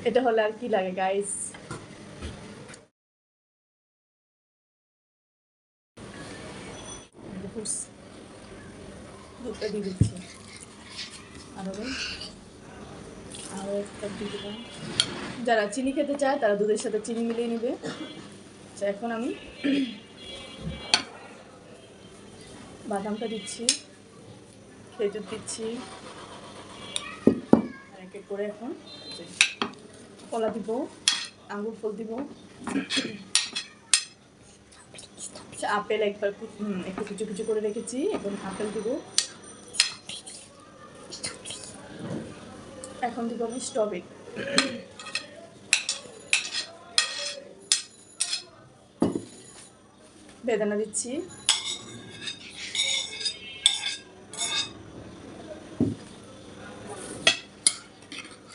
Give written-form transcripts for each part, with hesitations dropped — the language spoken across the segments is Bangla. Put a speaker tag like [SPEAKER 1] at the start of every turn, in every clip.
[SPEAKER 1] এটা হলে আর কি লাগে গাইস। দুধটা দিয়ে দিচ্ছি, আরও একটা দিয়ে দিলাম। যারা চিনি খেতে চায় তারা দুধের সাথে চিনি মিলিয়ে নেবে। এখন আমি বাদামটা দিচ্ছি, খেজুর দিচ্ছি, এক এক করে এখন কলা দিব, আঙ্গুর ফল দিব, আপেল একবার একটু কুচু কুচু করে রেখেছি, এখন আপেল দিব, এখন দিব আমি স্ট্রবেরি, বেদানা দিচ্ছি,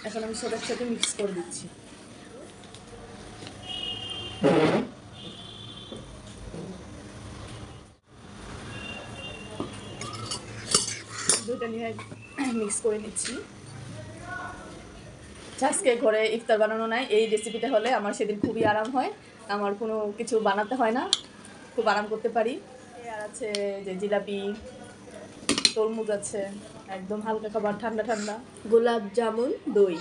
[SPEAKER 1] এখন আমি সব একসাথে মিক্স করে দিচ্ছি। দুইটা নিয়ে মিক্স করে নিচ্ছি। আজকে ঘরে ইফতার বানানো নাই, এই রেসিপিটা হলে আমার সেদিন খুবই আরাম হয়, আমার কোনো কিছু বানাতে হয় না, খুব আরাম করতে পারি। আর আছে যে জিলাপি, তরমুজ আছে, একদম হালকা খাবার, ঠান্ডা ঠান্ডা, গোলাপ জামুন, দই।